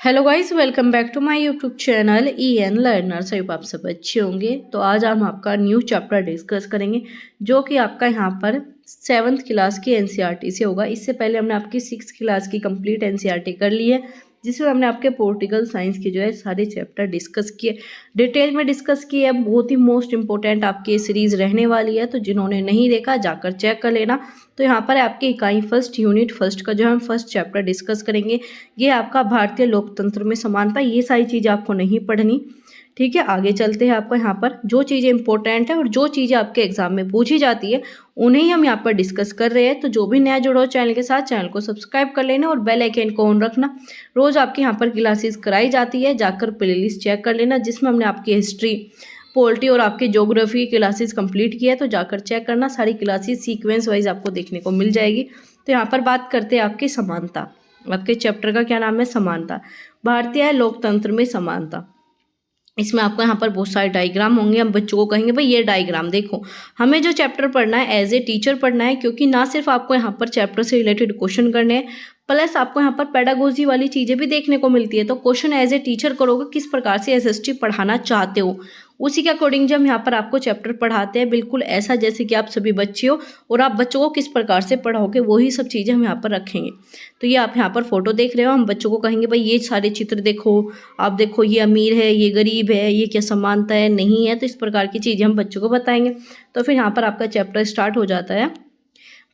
Hello guys, welcome back to my YouTube channel EN learners. I आप सब अच्छे होंगे। तो आज हम आपका न्यू चैप्टर डिस्कस करेंगे जो कि आपका यहाँ पर 7th क्लास की NCERT से होगा। इससे पहले हमने आपकी 6th क्लास की कंप्लीट NCERT कर ली है, जिसमें हमने आपके पॉलिटिकल साइंस के जो है सारे चैप्टर डिस्कस किए, डिटेल में डिस्कस किए। अब बहुत ही मोस्ट इंपॉर्टेंट आपकी ये सीरीज़ रहने वाली है, तो जिन्होंने नहीं देखा जाकर चेक कर लेना। तो यहाँ पर आपकी इकाई फर्स्ट यूनिट फर्स्ट का जो हम फर्स्ट चैप्टर डिस्कस करेंगे, ये आपका भारतीय लोकतंत्र में समानता। ये सारी चीज़ें आपको नहीं पढ़नी, ठीक है। आगे चलते हैं। आपको यहाँ पर जो चीज़ें इंपॉर्टेंट है और जो चीज़ें आपके एग्जाम में पूछी जाती है उन्हें ही हम यहाँ पर डिस्कस कर रहे हैं। तो जो भी नया जुड़ा हो चैनल के साथ, चैनल को सब्सक्राइब कर लेना और बेल आइकन को ऑन रखना। रोज़ आपके यहाँ पर क्लासेस कराई जाती है, जाकर प्लेलिस्ट चेक कर लेना, जिसमें हमने आपकी हिस्ट्री, पॉलिटी और आपके ज्योग्राफी की क्लासेस कंप्लीट किया है। तो जाकर चेक करना, सारी क्लासेस सीक्वेंस वाइज आपको देखने को मिल जाएगी। तो यहाँ पर बात करते हैं आपकी समानता। आपके चैप्टर का क्या नाम है? समानता। भारतीय लोकतंत्र में समानता। इसमें आपको यहाँ पर बहुत सारे डायग्राम होंगे। हम बच्चों को कहेंगे भाई ये डायग्राम देखो। हमें जो चैप्टर पढ़ना है एज ए टीचर पढ़ना है, क्योंकि ना सिर्फ आपको यहाँ पर चैप्टर से रिलेटेड क्वेश्चन करने हैं, प्लस आपको यहाँ पर पेडागोजी वाली चीज़ें भी देखने को मिलती है। तो क्वेश्चन एज ए टीचर करोगे, किस प्रकार से SST पढ़ाना चाहते हो, उसी के अकॉर्डिंग जो हम यहाँ पर आपको चैप्टर पढ़ाते हैं, बिल्कुल ऐसा जैसे कि आप सभी बच्चे हो और आप बच्चों को किस प्रकार से पढ़ाओगे वही सब चीज़ें हम यहाँ पर रखेंगे। तो ये आप यहाँ पर फोटो देख रहे हो, हम बच्चों को कहेंगे भाई ये सारे चित्र देखो, आप देखो ये अमीर है, ये गरीब है, ये क्या समानता है, नहीं है। तो इस प्रकार की चीज़ें हम बच्चों को बताएंगे। तो फिर यहाँ पर आपका चैप्टर स्टार्ट हो जाता है।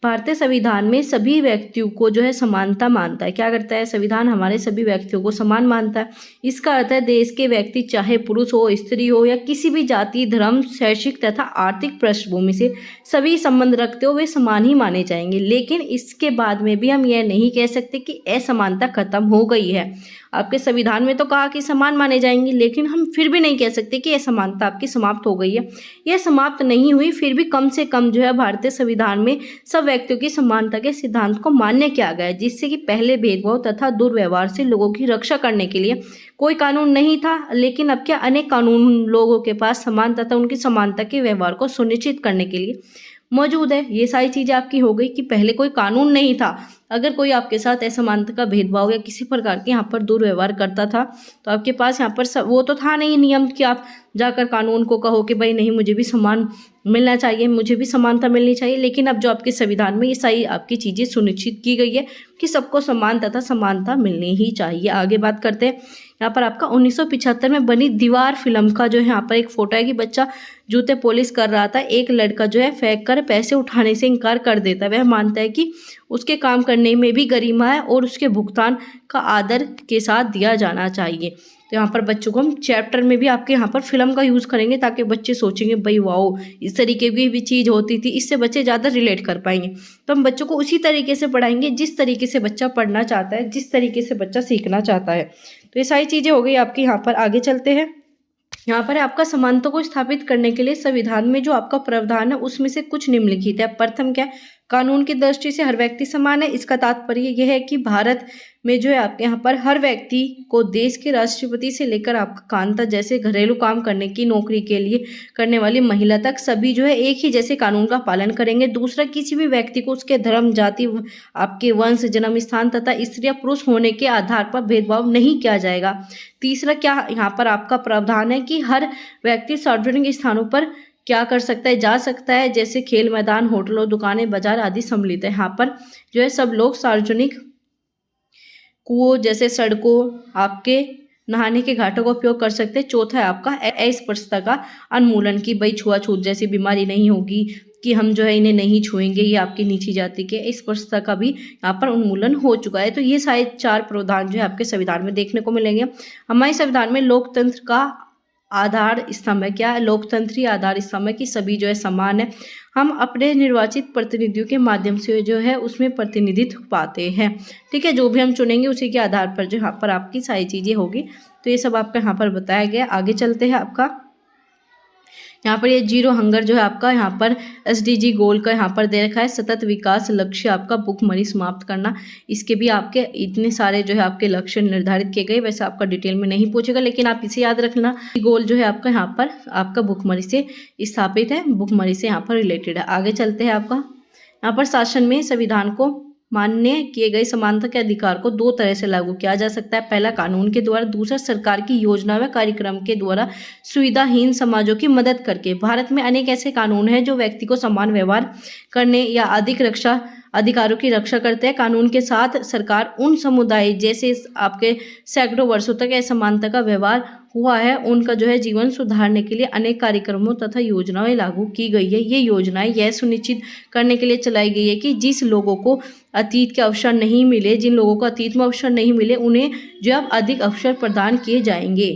भारतीय संविधान में सभी व्यक्तियों को जो है समानता मानता है। क्या करता है? संविधान हमारे सभी व्यक्तियों को समान मानता है। इसका अर्थ है देश के व्यक्ति चाहे पुरुष हो, स्त्री हो या किसी भी जाति, धर्म, शैक्षिक तथा आर्थिक पृष्ठभूमि से सभी संबंध रखते हो, वे समान ही माने जाएंगे। लेकिन इसके बाद में भी हम यह नहीं कह सकते कि असमानता खत्म हो गई है। आपके संविधान में तो कहा कि समान माने जाएंगे, लेकिन हम फिर भी नहीं कह सकते कि असमानता आपकी समाप्त हो गई है। यह समाप्त नहीं हुई, फिर भी कम से कम जो है भारतीय संविधान में सब व्यक्तियों की समानता के सिद्धांत को मान्य किया गया है, जिससे कि पहले भेदभाव तथा दुर्व्यवहार से लोगों की रक्षा करने के लिए कोई कानून नहीं था, लेकिन अब क्या अनेक कानून लोगों के पास समान तथा उनकी समानता के व्यवहार को सुनिश्चित करने के लिए मौजूद है। ये सारी चीज़ें आपकी हो गई कि पहले कोई कानून नहीं था। अगर कोई आपके साथ असमानता का भेदभाव या किसी प्रकार के यहाँ पर दुर्व्यवहार करता था, तो आपके पास यहाँ पर वो तो था नहीं नियम कि आप जाकर कानून को कहो कि भाई नहीं, मुझे भी समान मिलना चाहिए, मुझे भी समानता मिलनी चाहिए। लेकिन अब जो आपके संविधान में ये सारी आपकी चीज़ें सुनिश्चित की गई है कि सबको समान तथा समानता मिलनी ही चाहिए। आगे बात करते हैं। यहाँ पर आपका 1975 में बनी दीवार फिल्म का जो है यहाँ पर एक फोटो है कि बच्चा जूते पॉलिश कर रहा था। एक लड़का जो है फेंक कर पैसे उठाने से इनकार कर देता है। वह मानता है कि उसके काम करने में भी गरिमा है और उसके भुगतान का आदर के साथ दिया जाना चाहिए। तो यहाँ पर बच्चों को हम चैप्टर में भी आपके यहाँ पर फिल्म का यूज़ करेंगे, ताकि बच्चे सोचेंगे भाई वाओ, इस तरीके की भी चीज़ होती थी, इससे बच्चे ज़्यादा रिलेट कर पाएंगे। तो हम बच्चों को उसी तरीके से पढ़ाएंगे जिस तरीके से बच्चा पढ़ना चाहता है, जिस तरीके से बच्चा सीखना चाहता है। तो ये सारी चीज़ें हो गई आपकी। यहाँ पर आगे चलते हैं। यहाँ पर आपका समानता को स्थापित करने के लिए संविधान में जो आपका प्रावधान है उसमें से कुछ निम्नलिखित है। प्रथम क्या है? कानून की दृष्टि से हर व्यक्ति समान है। इसका तात्पर्य यह है कि भारत में जो है आपके यहाँ पर हर व्यक्ति को देश के राष्ट्रपति से लेकर आपका कांता जैसे घरेलू काम करने की नौकरी के लिए करने वाली महिला तक सभी जो है एक ही जैसे कानून का पालन करेंगे। दूसरा, किसी भी व्यक्ति को उसके धर्म, जाति, आपके वंश, जन्म स्थान तथा स्त्री या पुरुष होने के आधार पर भेदभाव नहीं किया जाएगा। तीसरा, क्या यहाँ पर आपका प्रावधान है कि हर व्यक्ति सार्वजनिक स्थानों पर क्या कर सकता है? जा सकता है, जैसे खेल मैदान, होटलों, दुकानें, बाजार आदि सम्मिलित है। यहाँ पर जो है सब लोग सार्वजनिक कुओं जैसे सड़कों, आपके नहाने के घाटों का उपयोग कर सकते हैं। चौथा है आपका अस्पृश्यता का उन्मूलन, की भाई छुआछूत जैसी बीमारी नहीं होगी, कि हम जो है इन्हें नहीं छुएंगे, ये आपकी नीची जाति के, अस्पृश्यता का भी यहाँ पर उन्मूलन हो चुका है। तो ये सारे 4 प्रावधान जो है आपके संविधान में देखने को मिलेंगे। हमारे संविधान में लोकतंत्र का आधार स्तंभ है। क्या है? लोकतंत्री आधार स्तंभ है कि सभी जो है समान है। हम अपने निर्वाचित प्रतिनिधियों के माध्यम से जो है उसमें प्रतिनिधित्व पाते हैं, ठीक है। जो भी हम चुनेंगे उसी के आधार पर जो यहाँ पर आपकी सारी चीज़ें होगी। तो ये सब आपका यहाँ पर बताया गया। आगे चलते हैं। आपका यहाँ पर ये जीरो हंगर जो है आपका यहाँ पर SDG गोल का यहाँ पर दे रखा है, सतत विकास लक्ष्य आपका भूखमरी समाप्त करना। इसके भी आपके इतने सारे जो है आपके लक्ष्य निर्धारित किए गए। वैसे आपका डिटेल में नहीं पूछेगा, लेकिन आप इसे याद रखना। गोल जो है आपका यहाँ पर आपका भूखमरी से स्थापित है, भूखमरी से यहाँ पर रिलेटेड है। आगे चलते हैं। आपका यहाँ पर शासन में संविधान को मान्य किए गए समानता के अधिकार को दो तरह से लागू किया जा सकता है। पहला, कानून के द्वारा, दूसरा सरकार की योजना व कार्यक्रम के द्वारा सुविधाहीन समाजों की मदद करके। भारत में अनेक ऐसे कानून हैं जो व्यक्ति को समान व्यवहार करने या अधिकारों की रक्षा करते हैं। कानून के साथ सरकार उन समुदाय जैसे आपके सैकड़ों वर्षों तक असमानता का व्यवहार हुआ है, उनका जो है जीवन सुधारने के लिए अनेक कार्यक्रमों तथा योजनाएं लागू की गई है। ये योजनाएं यह सुनिश्चित करने के लिए चलाई गई है कि जिस लोगों को अतीत के अवसर नहीं मिले, जिन लोगों को अतीत में अवसर नहीं मिले, उन्हें जो अब अधिक अवसर प्रदान किए जाएंगे।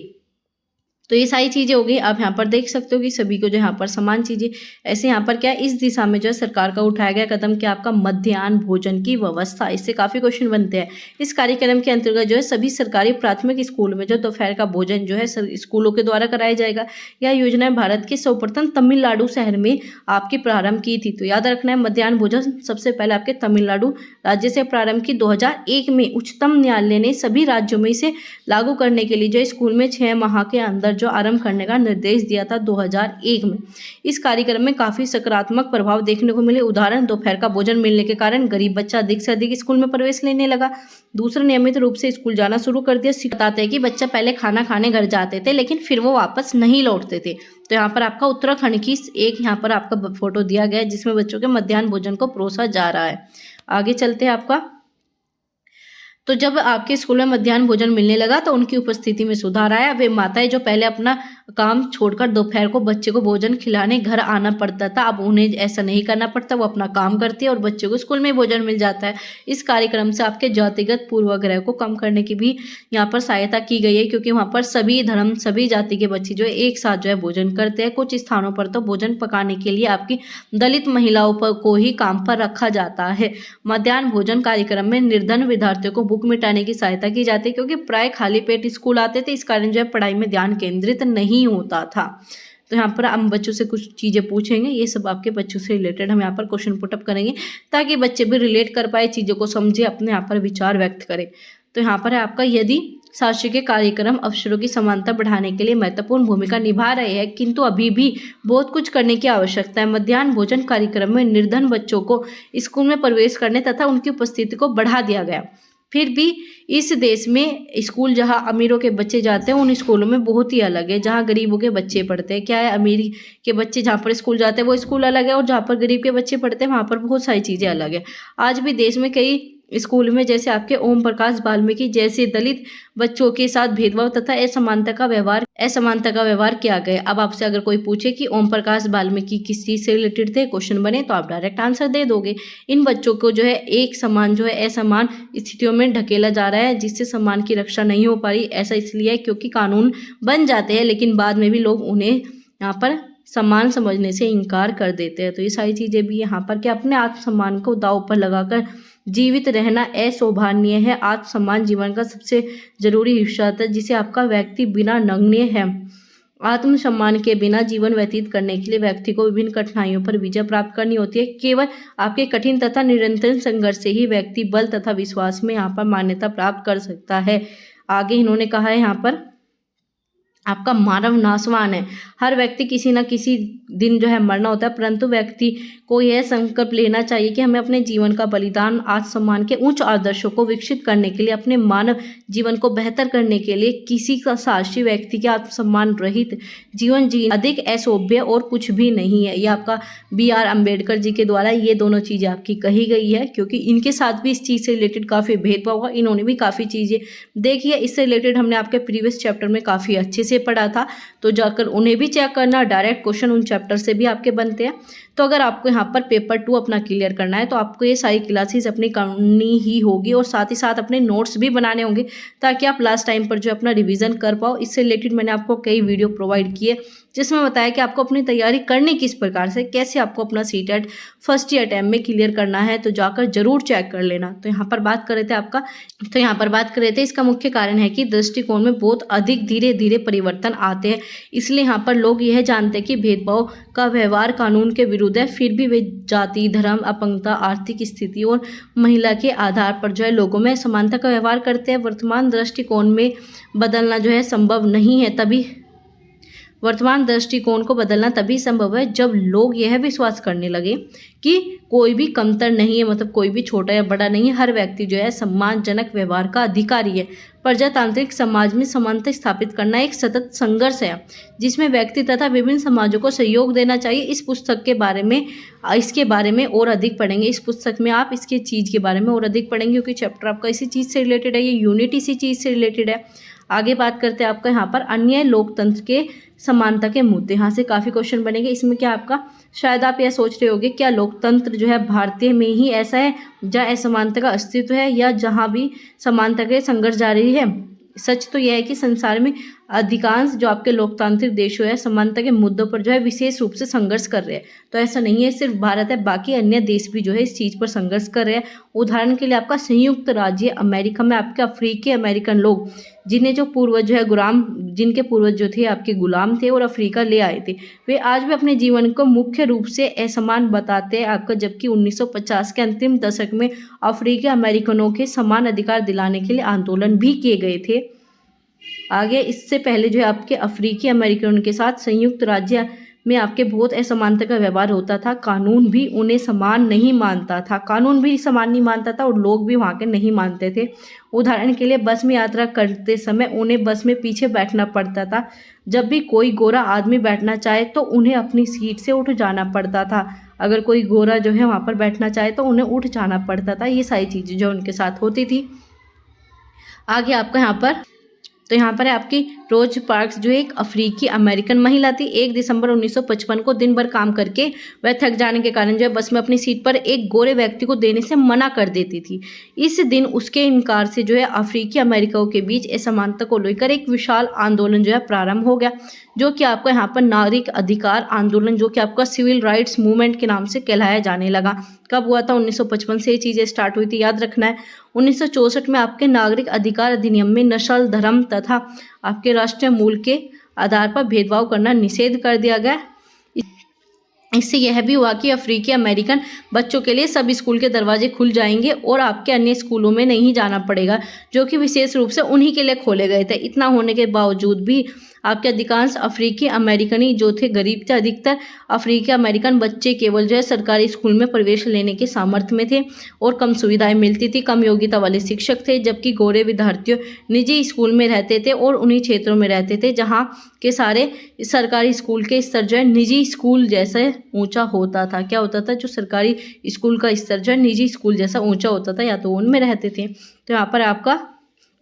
तो ये सारी चीज़ें हो गई। आप यहाँ पर देख सकते हो कि सभी को जो यहाँ पर समान चीज़ें, ऐसे यहाँ पर क्या इस दिशा में जो है सरकार का उठाया गया कदम क्या, आपका मध्याह्न भोजन की व्यवस्था। इससे काफ़ी क्वेश्चन बनते हैं। इस कार्यक्रम के अंतर्गत जो है सभी सरकारी प्राथमिक स्कूल में जो दोपहर का भोजन जो है स्कूलों के द्वारा कराया जाएगा। यह योजना भारत के सर्वप्रथम तमिलनाडु शहर में आपकी प्रारंभ की थी। तो याद रखना है, मध्याह्न भोजन सबसे पहले आपके तमिलनाडु राज्य से प्रारंभ की। 2001 में उच्चतम न्यायालय ने सभी राज्यों में इसे लागू करने के लिए जो स्कूल में 6 माह के अंदर जो आरंभ करने का निर्देश दिया था 2001 में। इस कार्यक्रम में काफी सकारात्मक प्रभाव देखने को मिले। उदाहरण, दोपहर का भोजन मिलने के कारण गरीब बच्चा अधिक से अधिक स्कूल में प्रवेश लेने लगा। दूसरा, नियमित रूप से स्कूल जाना शुरू कर दिया। बताते हैं कि बच्चा पहले खाना खाने घर जाते थे, लेकिन फिर वो वापस नहीं लौटते थे। तो यहाँ पर आपका उत्तराखंड की एक यहाँ पर आपका फोटो दिया गया है जिसमें बच्चों के मध्याह्न भोजन को परोसा जा रहा है। आगे चलते हैं आपका। तो जब आपके स्कूल में मध्याह्न भोजन मिलने लगा तो उनकी उपस्थिति में सुधार आया। वे माताएं जो पहले अपना काम छोड़कर दोपहर को बच्चे को भोजन खिलाने घर आना पड़ता था, अब उन्हें ऐसा नहीं करना पड़ता। वो अपना काम करती है और बच्चे को स्कूल में भोजन मिल जाता है। इस कार्यक्रम से आपके जातिगत पूर्वाग्रह को कम करने की भी यहाँ पर सहायता की गई है, क्योंकि वहाँ पर सभी धर्म सभी जाति के बच्चे जो है एक साथ जो है भोजन करते हैं। कुछ स्थानों पर तो भोजन पकाने के लिए आपकी दलित महिलाओं को ही काम पर रखा जाता है। मध्याह्न भोजन कार्यक्रम में निर्धन विद्यार्थियों को भूख मिटाने की सहायता की जाती है, क्योंकि प्राय खाली पेट स्कूल आते थे। इस कारण जो है पढ़ाई में ध्यान केंद्रित नहीं होता था। तो यहाँ पर हम बच्चों से कुछ चीज़ें पूछेंगे, ये सब आपके बच्चों से रिलेटेड हम यहाँ पर क्वेश्चन पुटअप करेंगे ताकि बच्चे भी रिलेट कर पाए, चीज़ों को समझे, अपने यहाँ पर विचार व्यक्त करें। तो यहाँ पर है आपका, यदि शासकीय कार्यक्रम अवसरों की समानता बढ़ाने के लिए महत्वपूर्ण भूमिका निभा रहे हैं, किंतु अभी भी बहुत कुछ करने की आवश्यकता है। मध्याह्न भोजन कार्यक्रम में निर्धन बच्चों को स्कूल में प्रवेश करने तथा उनकी उपस्थिति को बढ़ा दिया गया। फिर भी इस देश में स्कूल जहां अमीरों के बच्चे जाते हैं उन स्कूलों में बहुत ही अलग है जहां गरीबों के बच्चे पढ़ते हैं। क्या है, अमीर के बच्चे जहां पर स्कूल जाते हैं वो स्कूल अलग है, और जहां पर गरीब के बच्चे पढ़ते हैं वहां पर बहुत सारी चीज़ें अलग है। आज भी देश में कई स्कूल में जैसे आपके ओम प्रकाश वाल्मीकि जैसे दलित बच्चों के साथ भेदभाव तथा असमानता का व्यवहार किया गया। अब आपसे अगर कोई पूछे कि ओम प्रकाश वाल्मीकि किस चीज़ से रिलेटेड थे, क्वेश्चन बने, तो आप डायरेक्ट आंसर दे दोगे। इन बच्चों को जो है एक समान जो है असमान स्थितियों में ढकेला जा रहा है, जिससे सम्मान की रक्षा नहीं हो पा रही। ऐसा इसलिए है क्योंकि कानून बन जाते हैं लेकिन बाद में भी लोग उन्हें यहाँ पर सम्मान समझने से इनकार कर देते हैं। तो ये सारी चीज़ें भी यहाँ पर क्या, अपने आत्मसम्मान को दांव पर लगाकर जीवित रहना अशोभनीय है। आत्मसम्मान जीवन का सबसे जरूरी हिस्सा है जिसे आपका व्यक्ति बिना नगण्य है। आत्मसम्मान के बिना जीवन व्यतीत करने के लिए व्यक्ति को विभिन्न कठिनाइयों पर विजय प्राप्त करनी होती है। केवल आपके कठिन तथा निरंतर संघर्ष से ही व्यक्ति बल तथा विश्वास में यहाँ पर मान्यता प्राप्त कर सकता है। आगे इन्होंने कहा है यहाँ पर, आपका मानव नाशवान है। हर व्यक्ति किसी न किसी दिन जो है मरना होता है, परंतु व्यक्ति को यह संकल्प लेना चाहिए कि हमें अपने जीवन का बलिदान आत्मसम्मान के उच्च आदर्शों को विकसित करने के लिए, अपने मानव जीवन को बेहतर करने के लिए किसी का साहसी व्यक्ति के आत्मसम्मान रहित जीवन जीना अधिक अशोभ्य और कुछ भी नहीं है। यह आपका BR अम्बेडकर जी के द्वारा ये दोनों चीज़ें आपकी कही गई है, क्योंकि इनके साथ भी इस चीज़ से रिलेटेड काफ़ी भेदभाव हुआ। इन्होंने भी काफ़ी चीज़ें देखी है, इससे रिलेटेड हमने आपके प्रीवियस चैप्टर में काफ़ी अच्छे से पढ़ा था, तो जाकर उन्हें भी चेक करना। डायरेक्ट क्वेश्चन उन चैप्टर से भी आपके बनते हैं। तो अगर आपको यहाँ पर पेपर 2 अपना क्लियर करना है तो आपको ये सारी क्लासेस अपनी करनी ही होगी, और साथ ही साथ अपने नोट्स भी बनाने होंगे ताकि आप लास्ट टाइम पर जो अपना रिवीजन कर पाओ। इससे रिलेटेड मैंने आपको कई वीडियो प्रोवाइड किए जिसमें बताया कि आपको अपनी तैयारी करनी किस प्रकार से, कैसे आपको अपना CTET फर्स्ट ईयर अटेम्प्ट में क्लियर करना है, तो जाकर जरूर चेक कर लेना। तो यहाँ पर बात कर रहे थे इसका मुख्य कारण है कि दृष्टिकोण में बहुत अधिक धीरे धीरे परिवर्तन आते हैं। इसलिए यहाँ पर लोग यह जानते हैं कि भेदभाव का व्यवहार कानून के विरुद्ध है, फिर भी वे जाति, धर्म, अपंगता, आर्थिक स्थिति और महिला के आधार पर जो है लोगों में समानता का व्यवहार करते हैं। वर्तमान दृष्टिकोण में बदलना जो है संभव नहीं है, तभी वर्तमान दृष्टिकोण को बदलना तभी संभव है जब लोग यह विश्वास करने लगे कि कोई भी कमतर नहीं है, मतलब कोई भी छोटा या बड़ा नहीं है, हर व्यक्ति जो है सम्मानजनक व्यवहार का अधिकारी है। प्रजातांत्रिक समाज में समानता स्थापित करना एक सतत संघर्ष है जिसमें व्यक्ति तथा विभिन्न समाजों को सहयोग देना चाहिए। इस पुस्तक के बारे में इसके बारे में और अधिक पढ़ेंगे। इस पुस्तक में आप इसके चीज़ के बारे में और अधिक पढ़ेंगे क्योंकि चैप्टर आपका इसी चीज़ से रिलेटेड है, ये यूनिट इसी चीज़ से रिलेटेड है। आगे बात करते हैं आपका यहाँ पर अन्य लोकतंत्र के समानता के मुद्दे। यहाँ से काफ़ी क्वेश्चन बनेंगे। इसमें क्या आपका, शायद आप यह सोच रहे होंगे क्या लोकतंत्र जो है भारतीय में ही ऐसा है जहाँ असमानता का अस्तित्व है या जहाँ भी समानता के संघर्ष जारी है। सच तो यह है कि संसार में अधिकांश जो आपके लोकतांत्रिक देशों है समानता के मुद्दों पर जो है विशेष रूप से संघर्ष कर रहे हैं। तो ऐसा नहीं है सिर्फ भारत है, बाकी अन्य देश भी जो है इस चीज़ पर संघर्ष कर रहे हैं। उदाहरण के लिए आपका संयुक्त राज्य अमेरिका में आपके अफ्रीकी अमेरिकन लोग जिन्हें जो पूर्वज जो है गुलाम, जिनके पूर्वज जो थे आपके गुलाम थे और अफ्रीका ले आए थे, वे आज भी अपने जीवन को मुख्य रूप से असमान बताते हैं आपका। जबकि 1950 के अंतिम दशक में अफ्रीकी अमेरिकनों के समान अधिकार दिलाने के लिए आंदोलन भी किए गए थे। आगे इससे पहले जो है आपके अफ्रीकी अमेरिकन के साथ संयुक्त राज्य में आपके बहुत असमानता का व्यवहार होता था। कानून भी उन्हें समान नहीं मानता था, कानून भी समान नहीं मानता था और लोग भी वहाँ के नहीं मानते थे। उदाहरण के लिए बस में यात्रा करते समय उन्हें बस में पीछे बैठना पड़ता था। जब भी कोई गोरा आदमी बैठना चाहे तो उन्हें अपनी सीट से उठ जाना पड़ता था। अगर कोई गोरा जो है वहाँ पर बैठना चाहे तो उन्हें उठ जाना पड़ता था। ये सारी चीज़ें जो उनके साथ होती थी। आगे आपका यहाँ पर, तो यहाँ पर है आपकी रोज पार्क्स जो एक अफ्रीकी अमेरिकन महिला थी। 1 दिसंबर 1955 को दिन भर काम करके वह थक जाने के कारण जो है बस में अपनी सीट पर एक गोरे व्यक्ति को देने से मना कर देती थी। इस दिन उसके इनकार से जो है अफ्रीकी अमेरिकाओं के बीच असमानता को लेकर एक विशाल आंदोलन जो है प्रारंभ हो गया, जो कि आपका यहाँ पर नागरिक अधिकार आंदोलन, जो कि आपका सिविल राइट्स मूवमेंट के नाम से कहलाया जाने लगा। कब हुआ था? 1955 से ये चीज़ें स्टार्ट हुई थी, याद रखना है। 1964 में आपके नागरिक अधिकार अधिनियम में नस्ल, धर्म तथा आपके राष्ट्रीय मूल के आधार पर भेदभाव करना निषेध कर दिया गया। इससे यह भी हुआ कि अफ्रीकी अमेरिकन बच्चों के लिए सब स्कूल के दरवाजे खुल जाएंगे और आपके अन्य स्कूलों में नहीं जाना पड़ेगा, जो कि विशेष रूप से उन्हीं के लिए खोले गए थे। इतना होने के बावजूद भी आपके अधिकांश अफ्रीकी अमेरिकनी जो थे गरीब थे। अधिकतर अफ्रीकी अमेरिकन बच्चे केवल जो है सरकारी स्कूल में प्रवेश लेने के सामर्थ्य में थे और कम सुविधाएं मिलती थी, कम योग्यता वाले शिक्षक थे, जबकि गोरे विद्यार्थी निजी स्कूल में रहते थे और उन्हीं क्षेत्रों में रहते थे जहाँ के सारे सरकारी स्कूल के स्तर जो है निजी स्कूल जैसे ऊंचा होता था। क्या होता था? जो सरकारी स्कूल का स्तर जो है निजी स्कूल जैसा ऊंचा होता था, या तो उनमें रहते थे। तो यहाँ पर आपका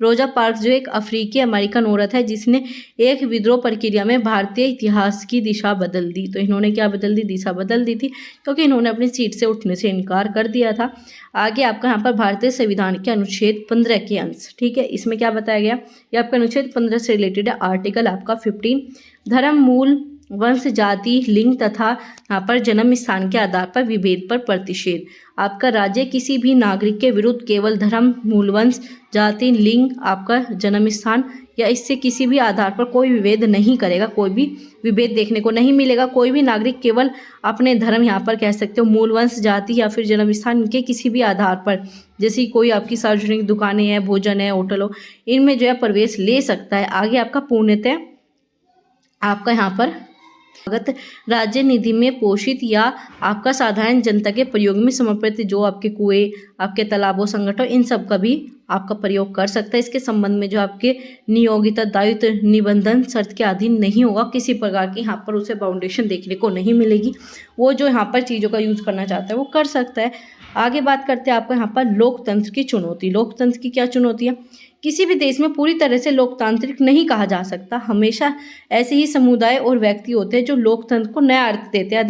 रोजा पार्क्स जो एक अफ्रीकी अमेरिकन औरत है जिसने एक विद्रोह प्रक्रिया में भारतीय इतिहास की दिशा बदल दी। तो इन्होंने क्या बदल दी? दिशा बदल दी थी, क्योंकि इन्होंने अपनी सीट से उठने से इनकार कर दिया था। आगे आपका यहाँ पर भारतीय संविधान के अनुच्छेद 15 के अंश, ठीक है, इसमें क्या बताया गया? ये आपका अनुच्छेद 15 से रिलेटेड है। आर्टिकल आपका 15, धर्म, मूल, वंश, जाति, लिंग तथा यहाँ पर जन्म स्थान के आधार पर विभेद पर प्रतिषेध। आपका राज्य किसी भी नागरिक के विरुद्ध केवल धर्म, मूल, वंश, जाति, लिंग, आपका जन्म स्थान या इससे किसी भी आधार पर कोई विभेद नहीं करेगा। कोई भी विभेद देखने को नहीं मिलेगा। कोई भी नागरिक केवल अपने धर्म, यहाँ पर कह सकते हो मूल, वंश, जाति या फिर जन्म स्थान के किसी भी आधार पर, जैसे कोई आपकी सार्वजनिक दुकानें हैं, भोजन है, होटल हो, इनमें जो है प्रवेश ले सकता है। आगे आपका पूर्णतः आपका यहाँ पर राज्य निधि में पोषित या आपका साधारण जनता के प्रयोग में समर्पित जो आपके कुएं, आपके तालाबों, संगठन, इन सब का भी आपका प्रयोग कर सकता है। इसके संबंध में जो आपके नियोगिता दायित्व निबंधन शर्त के अधीन नहीं होगा। किसी प्रकार की यहाँ पर उसे बाउंडेशन देखने को नहीं मिलेगी। वो जो यहाँ पर चीज़ों का यूज़ करना चाहता है वो कर सकता है। आगे बात करते हैं आपको यहाँ पर लोकतंत्र की चुनौती। लोकतंत्र की क्या चुनौती है? किसी भी देश में पूरी तरह से लोकतांत्रिक नहीं कहा जा सकता। हमेशा ऐसे ही समुदाय और व्यक्ति होते हैं जो लोकतंत्र को नया अर्थ देते हैं।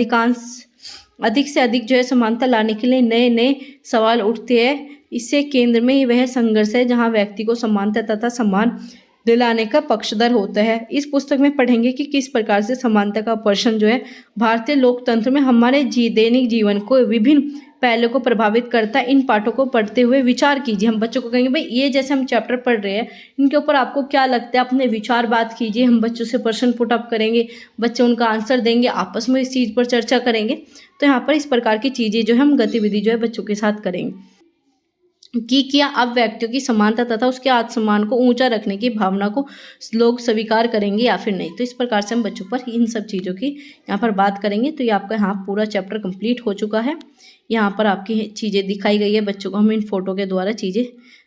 अधिक से अधिक जो है समानता लाने के लिए नए नए सवाल उठते हैं। इससे केंद्र में ही वह संघर्ष है जहां व्यक्ति को समानता तथा सम्मान दिलाने का पक्षधर होता है। इस पुस्तक में पढ़ेंगे कि किस प्रकार से समानता का प्रश्न जो है भारतीय लोकतंत्र में हमारे दैनिक जीवन को विभिन्न पहलुओं को प्रभावित करता है। इन पाठों को पढ़ते हुए विचार कीजिए। हम बच्चों को कहेंगे भाई ये जैसे हम चैप्टर पढ़ रहे हैं इनके ऊपर आपको क्या लगता है, अपने विचार बात कीजिए। हम बच्चों से प्रश्न पुट अप करेंगे, बच्चे उनका आंसर देंगे, आपस में इस चीज़ पर चर्चा करेंगे। तो यहाँ पर इस प्रकार की चीज़ें जो है हम गतिविधि जो है बच्चों के साथ करेंगे। की किया अब व्यक्तियों की समानता तथा उसके आत्मसम्मान को ऊंचा रखने की भावना को लोग स्वीकार करेंगे या फिर नहीं। तो इस प्रकार से हम बच्चों पर इन सब चीज़ों की यहाँ पर बात करेंगे। तो ये आपका यहाँ पूरा चैप्टर कंप्लीट हो चुका है। यहाँ पर आपकी चीज़ें दिखाई गई है, बच्चों को हम इन फोटो के द्वारा चीज़ें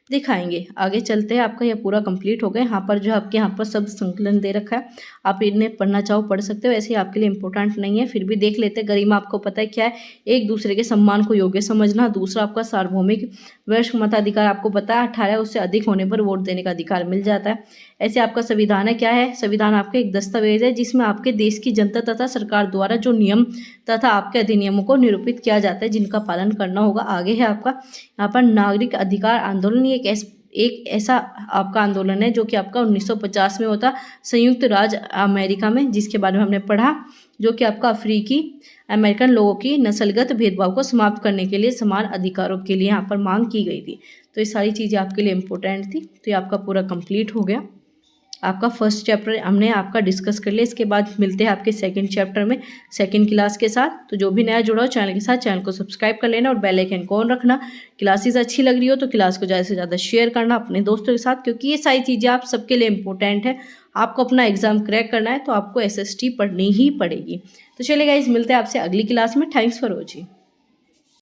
दिखाएंगे। आगे चलते हैं, आपका यह पूरा कंप्लीट हो गया। यहाँ पर जो आपके यहाँ पर शब्द संकलन दे रखा है, आप इन्हें पढ़ना चाहो पढ़ सकते हो, ऐसे ही आपके लिए इंपॉर्टेंट नहीं है, फिर भी देख लेते हैं। गरिमा आपको पता है क्या है? एक दूसरे के सम्मान को योग्य समझना। दूसरा आपका सार्वभौमिक वयस्क मताधिकार, आपको पता है 18 उससे अधिक होने पर वोट देने का अधिकार मिल जाता है। ऐसे आपका संविधान है, क्या है? संविधान आपका एक दस्तावेज है जिसमें आपके देश की जनता तथा सरकार द्वारा जो नियम तथा आपके अधिनियमों को निरूपित किया जाता है, जिनका पालन करना होगा। आगे है आपका यहाँ पर नागरिक अधिकार आंदोलन। एक ऐसा आपका आंदोलन है जो कि आपका 1950 में होता संयुक्त राज्य अमेरिका में, जिसके बारे में हमने पढ़ा, जो कि आपका अफ्रीकी अमेरिकन लोगों की नस्लगत भेदभाव को समाप्त करने के लिए समान अधिकारों के लिए यहाँ पर मांग की गई थी। तो ये सारी चीज़ें आपके लिए इम्पोर्टेंट थी। तो ये आपका पूरा कंप्लीट हो गया। आपका फर्स्ट चैप्टर हमने आपका डिस्कस कर लिया। इसके बाद मिलते हैं आपके सेकंड चैप्टर में सेकंड क्लास के साथ। तो जो भी नया जुड़ा हो चैनल के साथ, चैनल को सब्सक्राइब कर लेना और बेल आइकन को ऑन रखना। क्लासेस अच्छी लग रही हो तो क्लास को ज़्यादा से ज़्यादा शेयर करना अपने दोस्तों के साथ, क्योंकि ये सारी चीज़ें आप सबके लिए इंपॉर्टेंट है। आपको अपना एग्जाम क्रैक करना है तो आपको SST पढ़नी ही पड़ेगी। तो चलिए गाइस, मिलते हैं आपसे अगली क्लास में। Thanks for watching.